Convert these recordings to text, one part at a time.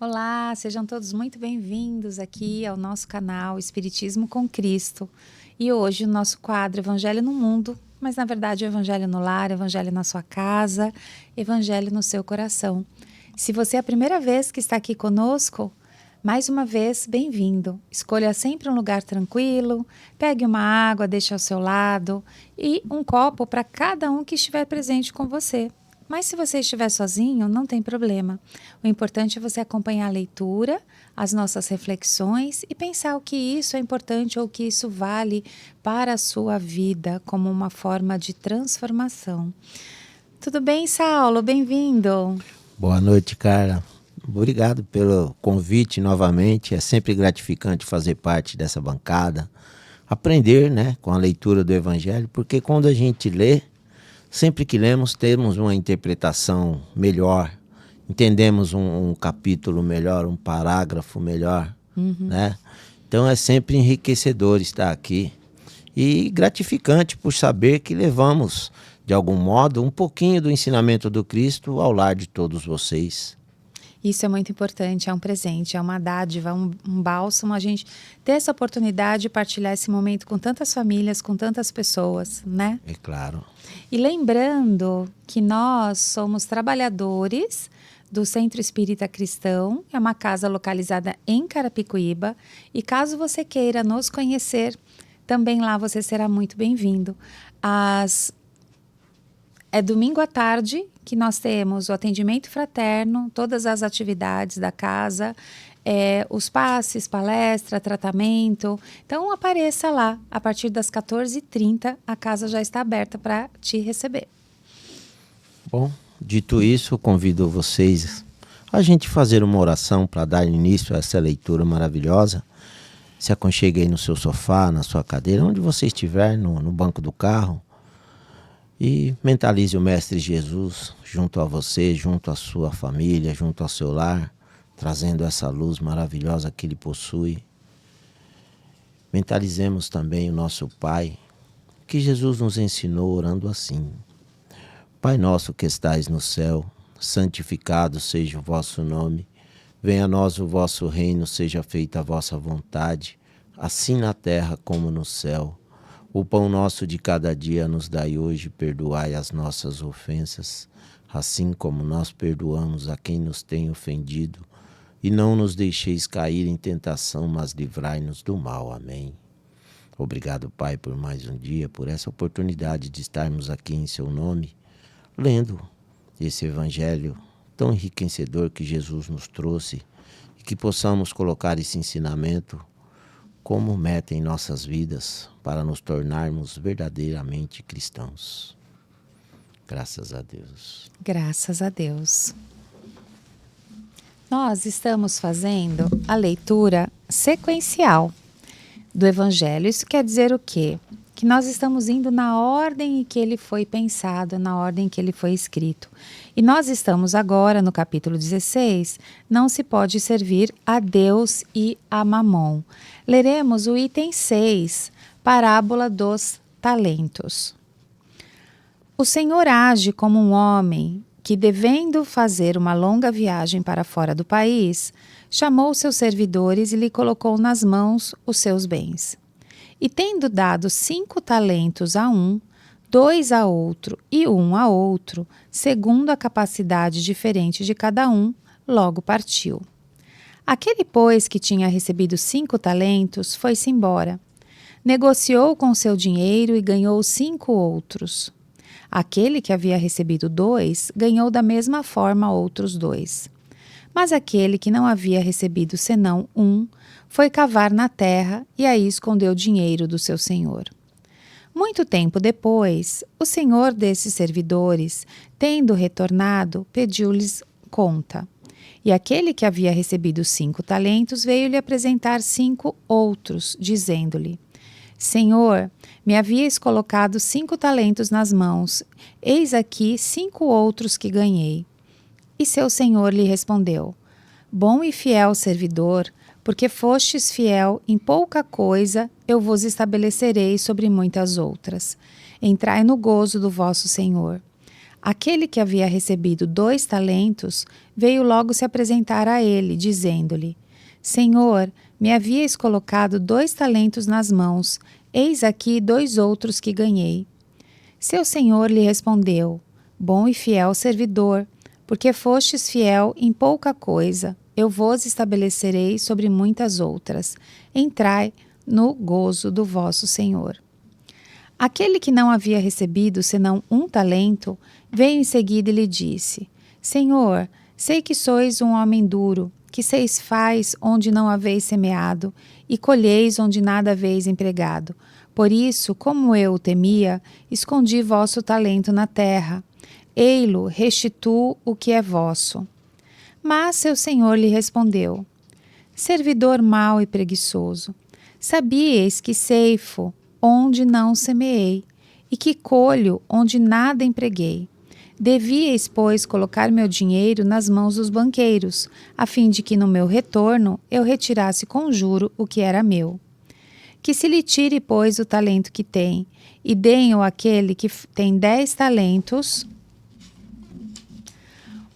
Olá, sejam todos muito bem-vindos aqui ao nosso canal Espiritismo com Cristo. E hoje o nosso quadro Evangelho no Mundo, mas na verdade o Evangelho no Lar, Evangelho na sua casa, Evangelho no seu coração. Se você é a primeira vez que está aqui conosco, mais uma vez, bem-vindo. Escolha sempre um lugar tranquilo, pegue uma água, deixe ao seu lado e um copo para cada um que estiver presente com você. Mas se você estiver sozinho, não tem problema. O importante é você acompanhar a leitura, as nossas reflexões e pensar o que isso é importante ou o que isso vale para a sua vida como uma forma de transformação. Tudo bem, Saulo? Bem-vindo. Boa noite, Carla. Obrigado pelo convite novamente. É sempre gratificante fazer parte dessa bancada, aprender, com a leitura do Evangelho, porque quando a gente lê, sempre que lemos, temos uma interpretação melhor, entendemos um capítulo melhor, um parágrafo melhor, né? Então é sempre enriquecedor estar aqui e gratificante por saber que levamos, de algum modo, um pouquinho do ensinamento do Cristo ao lar de todos vocês. Isso é muito importante, é um presente, é uma dádiva, um bálsamo, a gente ter essa oportunidade de partilhar esse momento com tantas famílias, com tantas pessoas, né? É claro. E lembrando que nós somos trabalhadores do Centro Espírita Cristão, é uma casa localizada em Carapicuíba, e caso você queira nos conhecer, também lá você será muito bem-vindo. É domingo à tarde que nós temos o atendimento fraterno, todas as atividades da casa, os passes, palestra, tratamento. Então apareça lá, a partir das 14h30, a casa já está aberta para te receber. Bom, dito isso, convido vocês a gente fazer uma oração para dar início a essa leitura maravilhosa. Se aconchegue aí no seu sofá, na sua cadeira, onde você estiver, no banco do carro. E mentalize o Mestre Jesus junto a você, junto à sua família, junto ao seu lar, trazendo essa luz maravilhosa que Ele possui. Mentalizemos também o nosso Pai, que Jesus nos ensinou orando assim: Pai nosso que estais no céu, santificado seja o vosso nome. Venha a nós o vosso reino, seja feita a vossa vontade, assim na terra como no céu. O pão nosso de cada dia nos dai hoje, perdoai as nossas ofensas, assim como nós perdoamos a quem nos tem ofendido. E não nos deixeis cair em tentação, mas livrai-nos do mal. Amém. Obrigado, Pai, por mais um dia, por essa oportunidade de estarmos aqui em seu nome, lendo esse Evangelho tão enriquecedor que Jesus nos trouxe, e que possamos colocar esse ensinamento como meta em nossas vidas para nos tornarmos verdadeiramente cristãos. Graças a Deus. Graças a Deus. Nós estamos fazendo a leitura sequencial do Evangelho. Isso quer dizer o quê? Que nós estamos indo na ordem em que ele foi pensado, na ordem em que ele foi escrito. E nós estamos agora no capítulo 16, não se pode servir a Deus e a Mamon. Leremos o item 6, parábola dos talentos. O Senhor age como um homem que, devendo fazer uma longa viagem para fora do país, chamou seus servidores e lhe colocou nas mãos os seus bens. E tendo dado 5 talentos a um, 2 a outro e 1 a outro, segundo a capacidade diferente de cada um, logo partiu. Aquele, pois, que tinha recebido 5 talentos, foi-se embora. Negociou com seu dinheiro e ganhou 5 outros. Aquele que havia recebido 2, ganhou da mesma forma outros 2. Mas aquele que não havia recebido senão 1, foi cavar na terra e aí escondeu o dinheiro do seu senhor. Muito tempo depois, o senhor desses servidores, tendo retornado, pediu-lhes conta. E aquele que havia recebido 5 talentos veio-lhe apresentar 5 outros, dizendo-lhe: Senhor, me havias colocado 5 talentos nas mãos, eis aqui 5 outros que ganhei. E seu senhor lhe respondeu: Bom e fiel servidor, porque fostes fiel em pouca coisa, eu vos estabelecerei sobre muitas outras. Entrai no gozo do vosso Senhor. Aquele que havia recebido 2 talentos veio logo se apresentar a ele, dizendo-lhe: Senhor, me havíeis colocado 2 talentos nas mãos, eis aqui 2 outros que ganhei. Seu senhor lhe respondeu: Bom e fiel servidor, porque fostes fiel em pouca coisa, eu vos estabelecerei sobre muitas outras. Entrai no gozo do vosso senhor. Aquele que não havia recebido senão 1 talento, veio em seguida e lhe disse: Senhor, sei que sois um homem duro, que ceifais onde não haveis semeado, e colheis onde nada haveis empregado. Por isso, como eu o temia, escondi vosso talento na terra. Ei-lo, restituo o que é vosso. Mas seu senhor lhe respondeu: Servidor mau e preguiçoso, sabíeis que ceifo onde não semeei, e que colho onde nada empreguei. Devíeis, pois, colocar meu dinheiro nas mãos dos banqueiros, a fim de que no meu retorno eu retirasse com juro o que era meu. Que se lhe tire, pois, o talento que tem, e deem-o àquele que tem 10 talentos,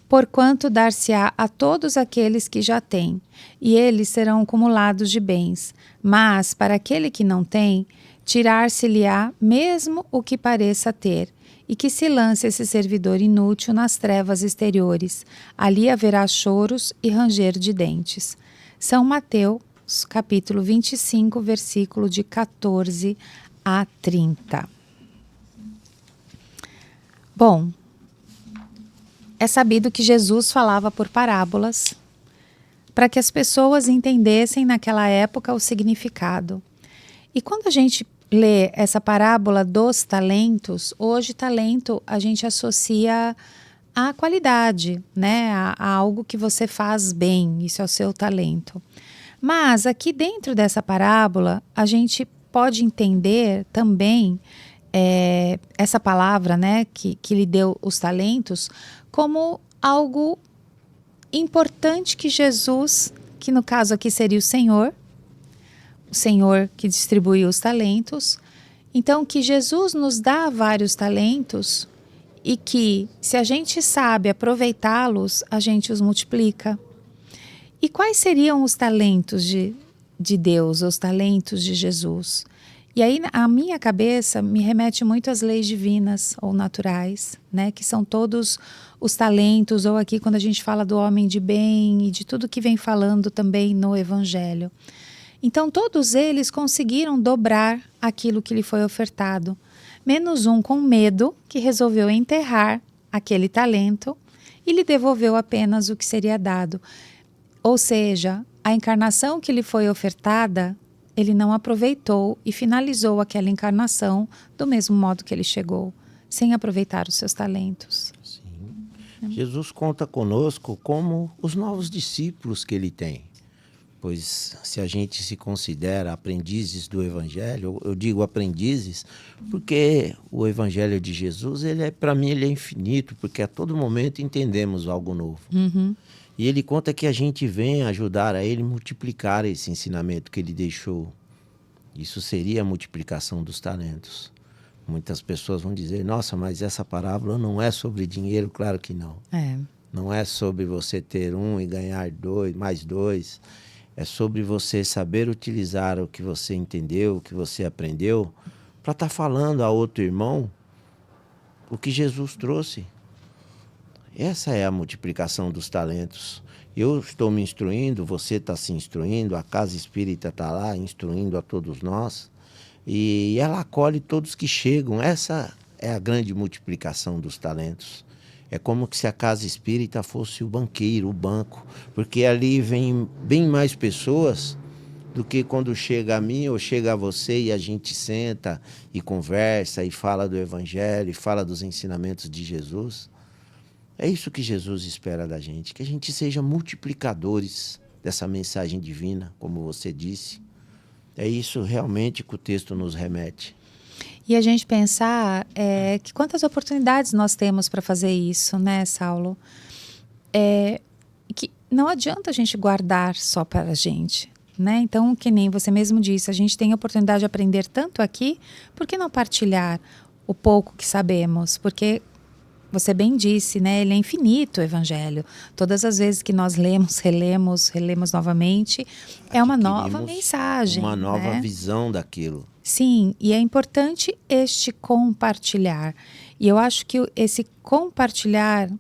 porquanto dar-se-á a todos aqueles que já têm, e eles serão acumulados de bens. Mas, para aquele que não tem, tirar-se-lhe-á mesmo o que pareça ter, e que se lance esse servidor inútil nas trevas exteriores. Ali haverá choros e ranger de dentes. São Mateus, capítulo 25, versículo de 14 a 30. Bom, é sabido que Jesus falava por parábolas para que as pessoas entendessem naquela época o significado. E quando a gente lê essa parábola dos talentos, hoje talento a gente associa à qualidade, né? A algo que você faz bem, isso é o seu talento. Mas aqui dentro dessa parábola, a gente pode entender também essa palavra, né, que lhe deu os talentos, como algo importante que Jesus, que no caso aqui seria o Senhor que distribuiu os talentos. Então, que Jesus nos dá vários talentos e que, se a gente sabe aproveitá-los, a gente os multiplica. E quais seriam os talentos de Deus, os talentos de Jesus? E aí, a minha cabeça me remete muito às leis divinas ou naturais, né? Que são todos os talentos, ou aqui quando a gente fala do homem de bem e de tudo que vem falando também no Evangelho. Então, todos eles conseguiram dobrar aquilo que lhe foi ofertado, menos um com medo, que resolveu enterrar aquele talento e lhe devolveu apenas o que seria dado. Ou seja, a encarnação que lhe foi ofertada, ele não aproveitou e finalizou aquela encarnação do mesmo modo que ele chegou, sem aproveitar os seus talentos. Sim. Jesus conta conosco como os novos discípulos que ele tem. Pois se a gente se considera aprendizes do Evangelho, eu digo aprendizes porque o Evangelho de Jesus, para mim, ele é infinito, porque a todo momento entendemos algo novo. Uhum. E ele conta que a gente vem ajudar a ele multiplicar esse ensinamento que ele deixou. Isso seria a multiplicação dos talentos. Muitas pessoas vão dizer, nossa, mas essa parábola não é sobre dinheiro. Claro que não. Não é sobre você ter um e ganhar dois, mais dois. É sobre você saber utilizar o que você entendeu, o que você aprendeu, para estar falando a outro irmão o que Jesus trouxe. Essa é a multiplicação dos talentos. Eu estou me instruindo, você está se instruindo, a Casa Espírita está lá instruindo a todos nós. E ela acolhe todos que chegam. Essa é a grande multiplicação dos talentos. É como se a Casa Espírita fosse o banqueiro, o banco, porque ali vem bem mais pessoas do que quando chega a mim ou chega a você e a gente senta e conversa e fala do Evangelho e fala dos ensinamentos de Jesus. É isso que Jesus espera da gente, que a gente seja multiplicadores dessa mensagem divina, como você disse. É isso realmente que o texto nos remete. E a gente pensar que quantas oportunidades nós temos para fazer isso, né, Saulo? Que não adianta a gente guardar só para a gente, né? Então, que nem você mesmo disse, a gente tem a oportunidade de aprender tanto aqui, por que não partilhar o pouco que sabemos? Porque você bem disse, né? Ele é infinito, o Evangelho. Todas as vezes que nós lemos, relemos novamente, é uma nova Adquirimos mensagem, uma nova né? visão daquilo. Sim, e é importante este compartilhar. E eu acho que esse compartilhar,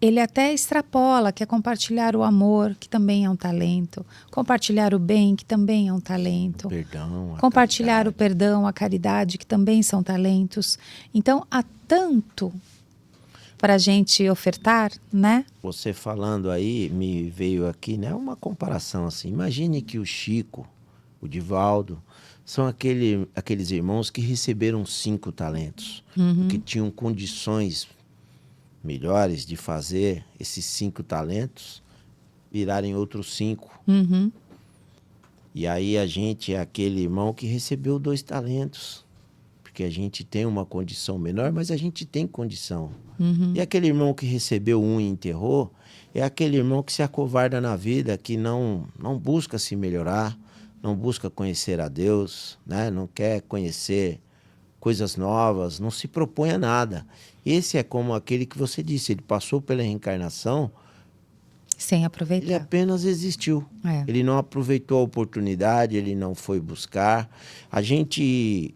ele até extrapola, que é compartilhar o amor, que também é um talento, compartilhar o bem, que também é um talento, Perdão, a compartilhar o caridade. perdão, a caridade, que também são talentos. Então, há tanto para a gente ofertar, né? Você falando aí, me veio aqui, né, uma comparação assim. Imagine que o Chico, o Divaldo, são aqueles irmãos que receberam 5 talentos, que tinham condições melhores de fazer esses 5 talentos virarem outros 5. Uhum, E aí a gente é aquele irmão que recebeu 2 talentos, porque a gente tem uma condição menor, mas a gente tem condição. E aquele irmão que recebeu 1 e enterrou, é aquele irmão que se acovarda na vida, que não busca se melhorar, não busca conhecer a Deus, né? Não quer conhecer coisas novas, não se propõe a nada. Esse é como aquele que você disse, ele passou pela reencarnação, sem ele aproveitar. apenas existiu. É. Ele não aproveitou a oportunidade, ele não foi buscar. A gente,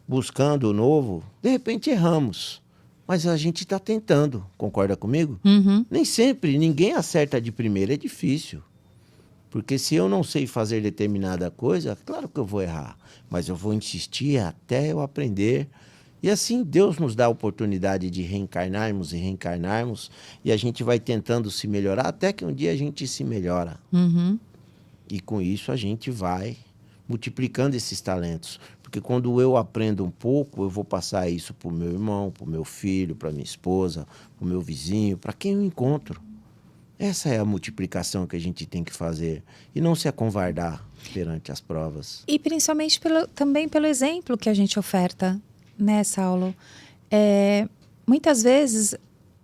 buscando o novo, de repente erramos. Mas a gente está tentando, concorda comigo? Uhum, Nem sempre, ninguém acerta de primeira, é difícil. Porque se eu não sei fazer determinada coisa, claro que eu vou errar. Mas eu vou insistir até eu aprender. E assim Deus nos dá a oportunidade de reencarnarmos e reencarnarmos. E a gente vai tentando se melhorar até que um dia a gente se melhora. uhum. E com isso a gente vai multiplicando esses talentos. Porque quando eu aprendo um pouco, eu vou passar isso para o meu irmão, para o meu filho, para minha esposa, para o meu vizinho, para quem eu encontro. Essa é a multiplicação que a gente tem que fazer. E não se acovardar perante as provas. E principalmente também pelo exemplo que a gente oferta, né, Saulo? Muitas vezes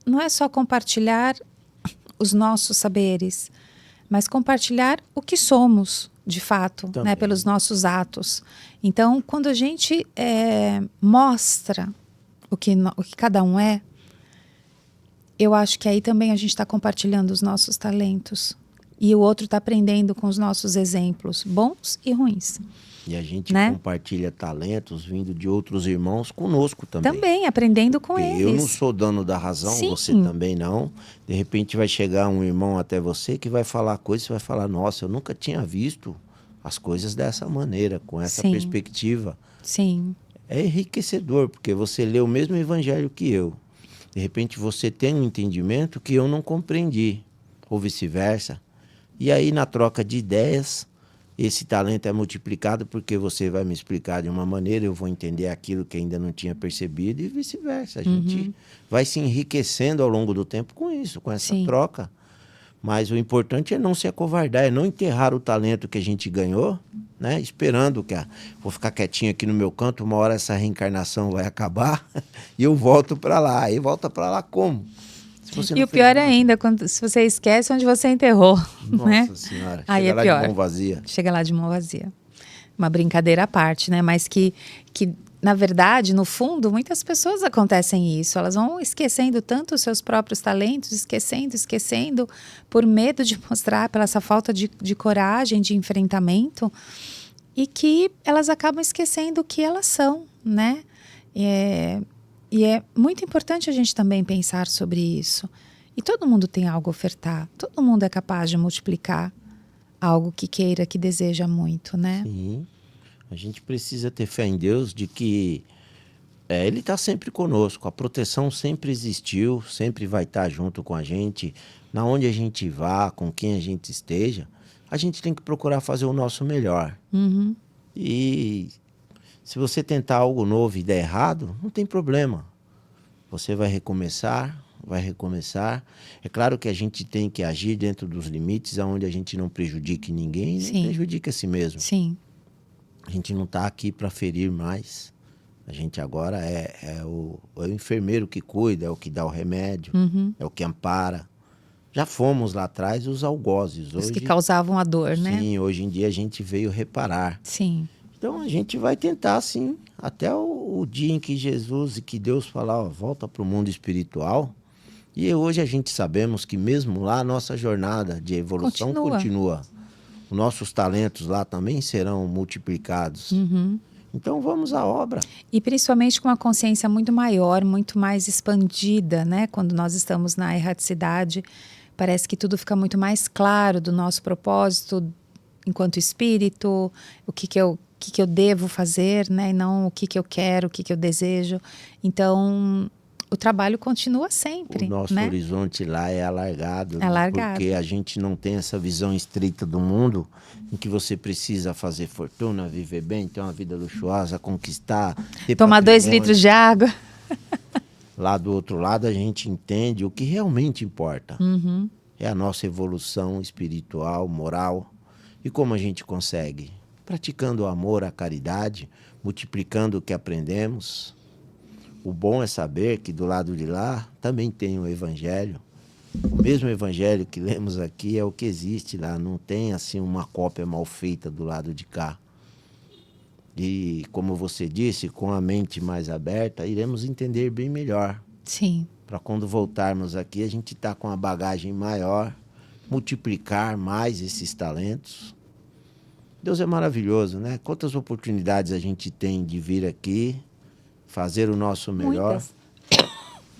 não é só compartilhar os nossos saberes, mas compartilhar o que somos, de fato, né, Também. pelos nossos atos. Então, quando a gente mostra o que cada um é, eu acho que aí também a gente está compartilhando os nossos talentos. E o outro está aprendendo com os nossos exemplos, bons e ruins. E a gente Né? compartilha talentos vindo de outros irmãos conosco também. Também, aprendendo com Porque eles. eu não sou dono da razão, Sim. você também não. De repente vai chegar um irmão até você que vai falar coisas, você vai falar, nossa, eu nunca tinha visto as coisas dessa maneira, com essa Sim. perspectiva. Sim, É enriquecedor, porque você lê o mesmo evangelho que eu. De repente você tem um entendimento que eu não compreendi, ou vice-versa. E aí, na troca de ideias, esse talento é multiplicado porque você vai me explicar de uma maneira, eu vou entender aquilo que ainda não tinha percebido e vice-versa. A gente vai se enriquecendo ao longo do tempo com isso, com essa Sim. troca. Mas o importante é não se acovardar, é não enterrar o talento que a gente ganhou, né? Esperando que vou ficar quietinho aqui no meu canto, uma hora essa reencarnação vai acabar e eu volto para lá. E volta para lá como? Se você E não o pior fez nada. ainda, se você esquece onde você enterrou, né? Nossa Senhora, Aí chega é lá pior. de mão vazia. Chega lá de mão vazia. Uma brincadeira à parte, né? Mas que na verdade, no fundo, muitas pessoas acontecem isso. Elas vão esquecendo tanto os seus próprios talentos, esquecendo, por medo de mostrar, pela essa falta de coragem, de enfrentamento, e que elas acabam esquecendo o que elas são, né? E é muito importante a gente também pensar sobre isso. E todo mundo tem algo a ofertar, todo mundo é capaz de multiplicar algo que queira, que deseja muito, né? Sim. A gente precisa ter fé em Deus de que Ele está sempre conosco. A proteção sempre existiu, sempre vai estar junto com a gente. Na onde a gente vá, com quem a gente esteja, a gente tem que procurar fazer o nosso melhor. Uhum. E se você tentar algo novo e der errado, não tem problema. Você vai recomeçar, vai recomeçar. É claro que a gente tem que agir dentro dos limites, onde a gente não prejudique ninguém, nem Sim. prejudique a si mesmo. Sim. A gente não está aqui para ferir mais. A gente agora é o enfermeiro que cuida, é o que dá o remédio, é o que ampara. Já fomos lá atrás os algozes. Os que Hoje, causavam a dor, né? sim, hoje em dia a gente veio reparar. Sim. Então a gente vai tentar, sim, até o o dia em que Jesus e que Deus falava, volta para o mundo espiritual. E hoje a gente sabemos que mesmo lá a nossa jornada de evolução continua. Os nossos talentos lá também serão multiplicados. Então vamos à obra. E principalmente com uma consciência muito maior, muito mais expandida, né? Quando nós estamos na erraticidade, parece que tudo fica muito mais claro do nosso propósito enquanto espírito, o que eu devo fazer, né? E não o que eu quero, o que eu desejo. Então, o trabalho continua sempre. O nosso né? horizonte lá é alargado, É alargado. Porque a gente não tem essa visão estreita do mundo em que você precisa fazer fortuna, viver bem, ter uma vida luxuosa, conquistar, ter Tomar 2 patrimônio. litros de água. Lá do outro lado a gente entende o que realmente importa. É a nossa evolução espiritual, moral. E como a gente consegue? Praticando o amor, a caridade, multiplicando o que aprendemos. O bom é saber que do lado de lá também tem o Evangelho. O mesmo Evangelho que lemos aqui é o que existe lá. Não tem assim uma cópia mal feita do lado de cá. E como você disse, com a mente mais aberta, iremos entender bem melhor. Sim. Para quando voltarmos aqui, a gente está com uma bagagem maior, multiplicar mais esses talentos. Deus é maravilhoso, né? Quantas oportunidades a gente tem de vir aqui, fazer o nosso melhor. Muitas.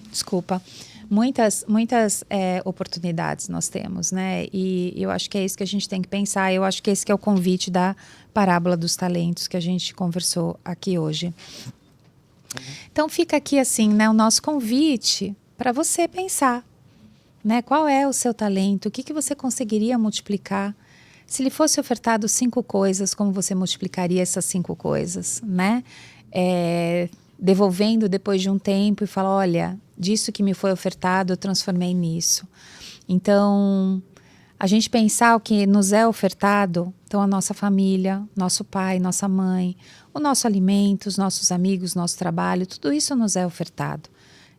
Desculpa. Muitas oportunidades nós temos, né? E eu acho que é isso que a gente tem que pensar. Eu acho que esse que é o convite da parábola dos talentos que a gente conversou aqui hoje. Então fica aqui assim, né, o nosso convite para você pensar, né? Qual é o seu talento? O que você conseguiria multiplicar? Se lhe fosse ofertado 5 coisas, como você multiplicaria essas 5 coisas, né? Devolvendo depois de um tempo e falar, olha, disso que me foi ofertado, eu transformei nisso. Então, a gente pensar o que nos é ofertado, então a nossa família, nosso pai, nossa mãe, o nosso alimento, os nossos amigos, nosso trabalho, tudo isso nos é ofertado.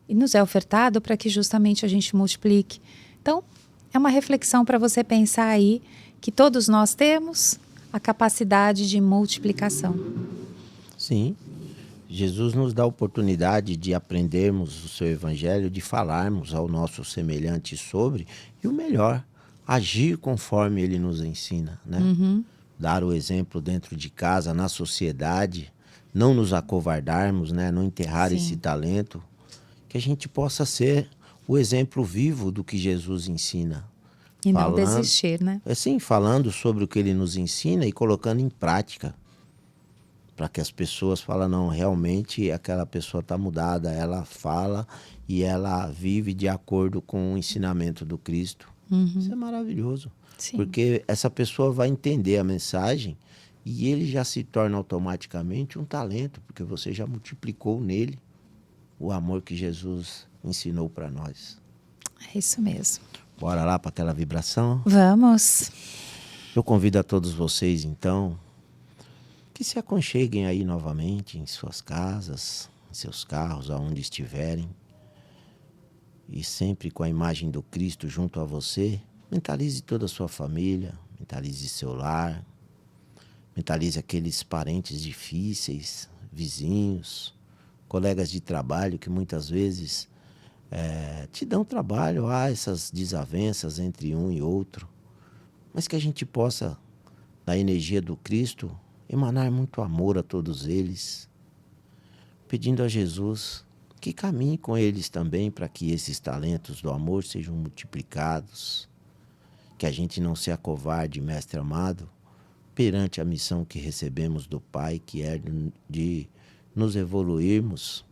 E nos é ofertado para que justamente a gente multiplique. Então, é uma reflexão para você pensar aí que todos nós temos a capacidade de multiplicação. Sim. Jesus nos dá a oportunidade de aprendermos o seu evangelho, de falarmos ao nosso semelhante sobre, e o melhor, agir conforme ele nos ensina, né? Dar o exemplo dentro de casa, na sociedade, não nos acovardarmos, né? Não enterrar esse talento, que a gente possa ser o exemplo vivo do que Jesus ensina. E não desistir, né? Assim, falando sobre o que ele nos ensina e colocando em prática. Para que as pessoas falem, não, realmente aquela pessoa está mudada, ela fala e ela vive de acordo com o ensinamento do Cristo. Isso é maravilhoso. Sim. Porque essa pessoa vai entender a mensagem e ele já se torna automaticamente um talento, porque você já multiplicou nele o amor que Jesus ensinou para nós. É isso mesmo. Bora lá para aquela vibração? Vamos. Eu convido a todos vocês, então, que se aconcheguem aí novamente em suas casas, em seus carros, aonde estiverem. E sempre com a imagem do Cristo junto a você, mentalize toda a sua família, mentalize seu lar, mentalize aqueles parentes difíceis, vizinhos, colegas de trabalho que muitas vezes te dão trabalho, há essas desavenças entre um e outro, mas que a gente possa, na energia do Cristo, emanar muito amor a todos eles, pedindo a Jesus que caminhe com eles também para que esses talentos do amor sejam multiplicados, que a gente não se acovarde, mestre amado, perante a missão que recebemos do Pai, que é de nos evoluirmos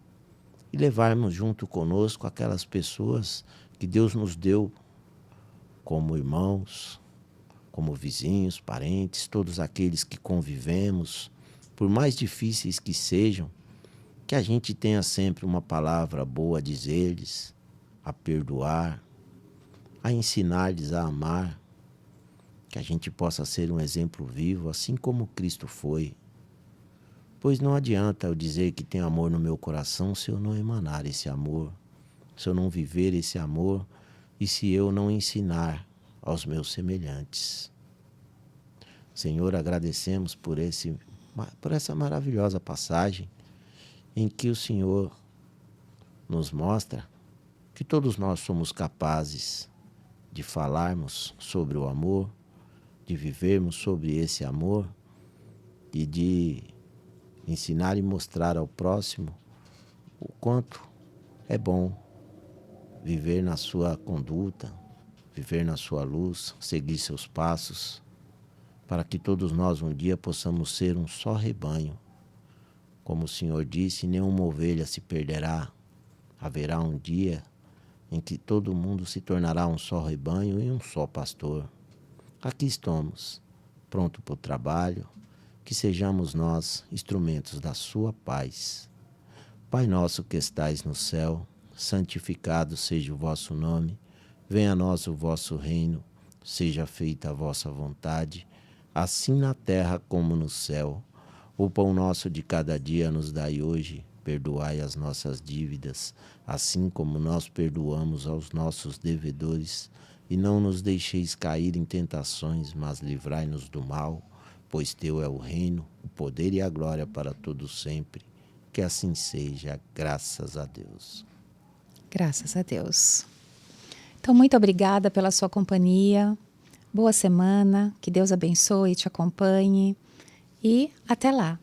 e levarmos junto conosco aquelas pessoas que Deus nos deu como irmãos, como vizinhos, parentes, todos aqueles que convivemos, por mais difíceis que sejam, que a gente tenha sempre uma palavra boa a dizer-lhes, a perdoar, a ensinar-lhes a amar, que a gente possa ser um exemplo vivo, assim como Cristo foi. Pois não adianta eu dizer que tem amor no meu coração se eu não emanar esse amor, se eu não viver esse amor e se eu não ensinar aos meus semelhantes. Senhor, agradecemos por essa maravilhosa passagem em que o Senhor nos mostra que todos nós somos capazes de falarmos sobre o amor, de vivermos sobre esse amor e de ensinar e mostrar ao próximo o quanto é bom viver na sua conduta, viver na sua luz, seguir seus passos, para que todos nós um dia possamos ser um só rebanho. Como o Senhor disse, nenhuma ovelha se perderá. Haverá um dia em que todo mundo se tornará um só rebanho e um só pastor. Aqui estamos, pronto para o trabalho, que sejamos nós instrumentos da sua paz. Pai nosso que estais no céu, santificado seja o vosso nome, venha a nós o vosso reino, seja feita a vossa vontade, assim na terra como no céu. O pão nosso de cada dia nos dai hoje, perdoai as nossas dívidas, assim como nós perdoamos aos nossos devedores, e não nos deixeis cair em tentações, mas livrai-nos do mal, pois teu é o reino, o poder e a glória para todos sempre. Que assim seja, graças a Deus. Graças a Deus. Então, muito obrigada pela sua companhia. Boa semana, que Deus abençoe e te acompanhe. E até lá.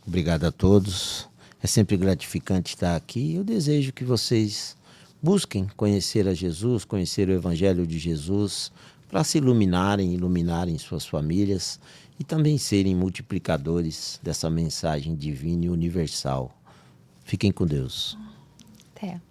Obrigado a todos. É sempre gratificante estar aqui. Eu desejo que vocês busquem conhecer a Jesus, conhecer o Evangelho de Jesus, para se iluminarem suas famílias e também serem multiplicadores dessa mensagem divina e universal. Fiquem com Deus. Até.